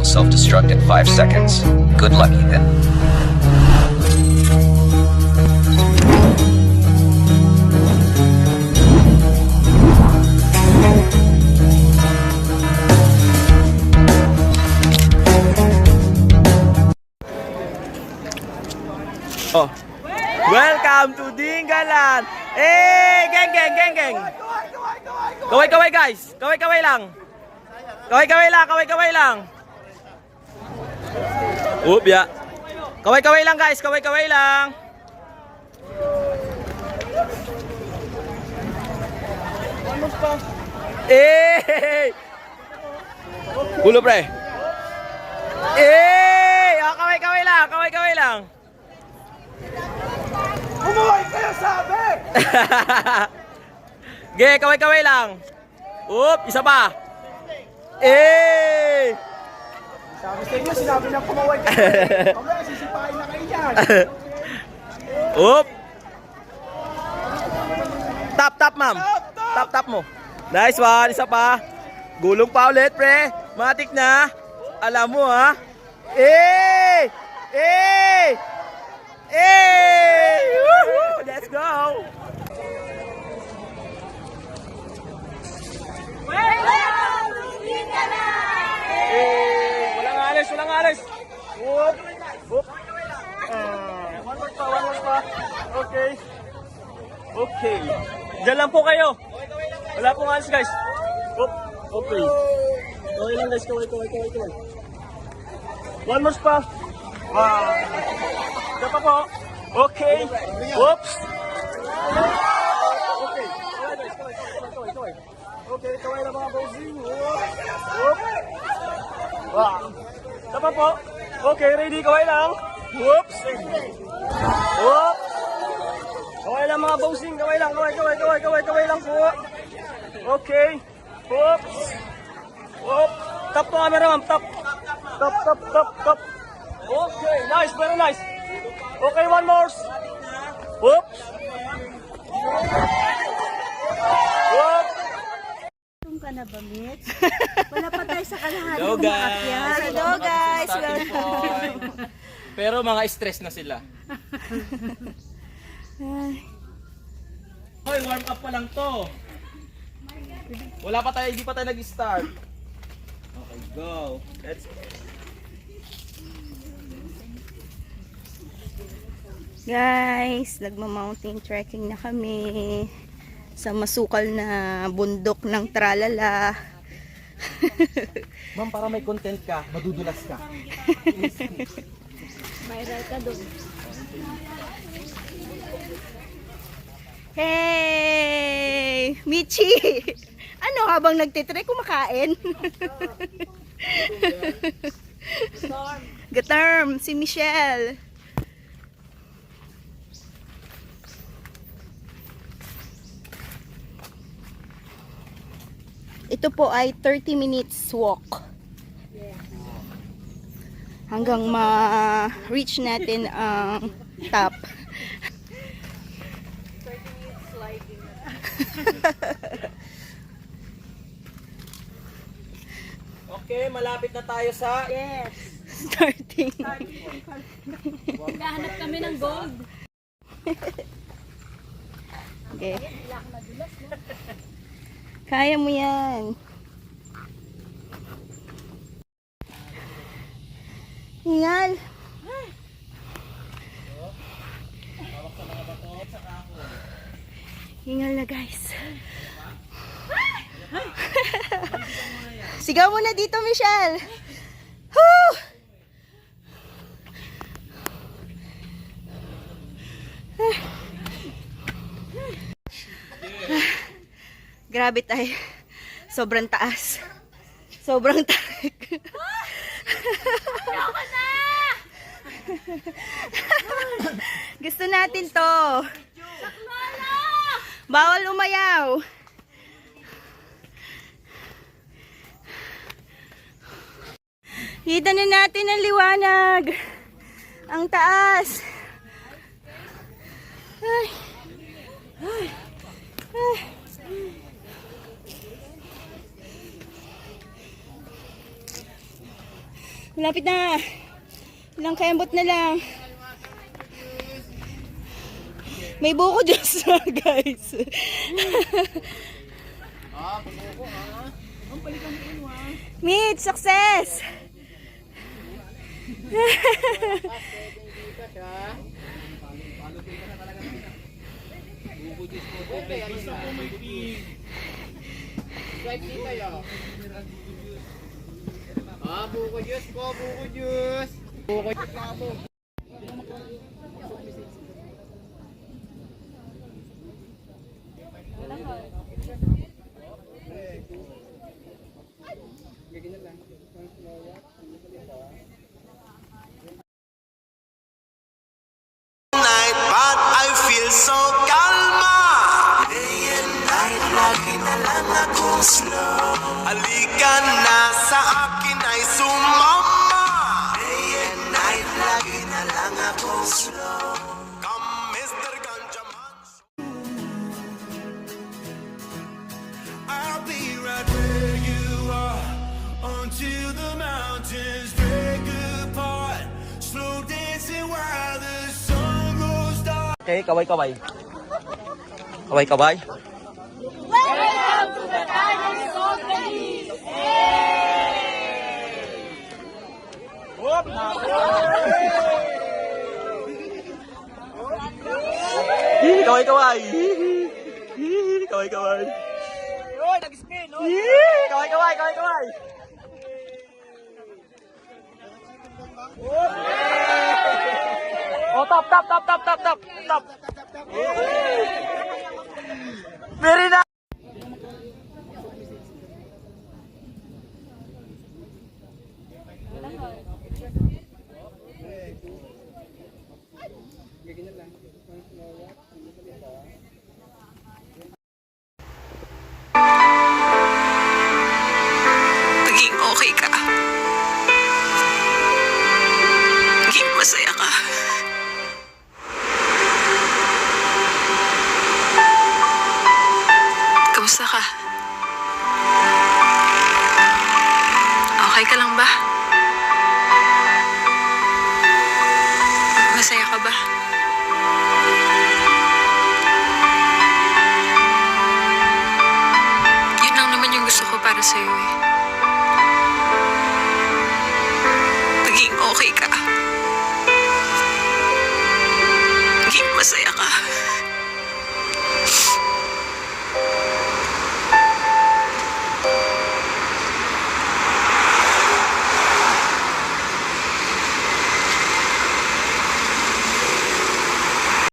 will self-destruct in 5 seconds. Good luck, Ethan. Oh. Welcome to Dingalan! Eh, geng! Kaway guys! Kaway lang! Kaway lang! Oop, ya! Kaway lang guys! Kaway lang! Eh! Ulo pre! Eh! Oh, kaway lang! Umuhay kayo sabi! Ge, kaway lang. Oop, isa pa. Eh! Sabi sa inyo, sinabi ng kumaway kayo. Mamaya, sisipain na kayo dyan. Oop. Tap, ma'am. Tap mo. Nice one, isa pa. Gulong pa ulit, pre. Matik na. Alam mo, ha? Eh! Woohoo! Let's go! Walang alis! Whoop! One more pa. Okay. Diyan lang po kayo. Wala pong alis, guys. Whoop! Okay. Okay lang, guys. Kaway. One more pa. Ito pa po. Okay. Whoops. Okay. Kaway. Okay, kaway na mga bossing. Whoop. Wow. Ito pa po. Okay, ready. Kaway lang. Whoops. Whoop. Kaway lang mga bossing. Kaway lang po. Okay. Whoops. Whoop. Tap po camera, ma'am. Tap. Okay, nice, very nice. Okay, one more. Whoops. Whoop. Kung ka na ba, Mitch? Wala pa tayo sa kalahati. Hello, guys. Hello, guys. Pero mga stress na sila. Hoy, warm up pa lang to. Hindi pa tayo nag-start. Okay, go. Let's go. Guys, nagma-mountain trekking na kami sa masukal na bundok ng Tralala. Ma'am, para may content ka, madudulas ka. Viral ka doon. Hey! Michi! Ano habang nagtitrek kumakain? Gaterm, si Michelle. Ito po ay 30 minutes walk. Hanggang ma-reach natin ang top. 30 minutes sliding. Okay, malapit na tayo sa... Yes. Starting. Nahanap kami ng gold. Okay. Kaya mo yan. Hingal. Hingal na, guys. Sigaw mo na dito, Michelle. Woo! Grabe tayo. Sobrang taas. Sobrang tarik. Gusto natin to. Bawal umayaw. Kita na natin ang liwanag. Ang taas. Ay. Ay. Ay. Malapit na. Ilang kembot na lang. May buko Diyos na, guys. Meet, success! Buko juice po, buko juice. Buko juice. Night, but I feel so calma. Day and night, lagi na lang akong slow. Halika na sa akin ay sumama. Day and night, lagi na lang akong slow. Come, Mr. Ganjaman. I'll be right where you are until the mountains break apart. Slow dancing while the sun goes dark. Okay, kaway-kaway. Kaway-kaway. Kaway-kaway. Kaway-kaway. Oy, nag-spin. Kaway-kaway, kaway-kaway. Oh, top. Very nice. Maging okay ka. Maging masaya ka. Kamusta ka? Okay ka lang ba? Masaya ka ba? Yun lang naman yung gusto ko para sa'yo eh.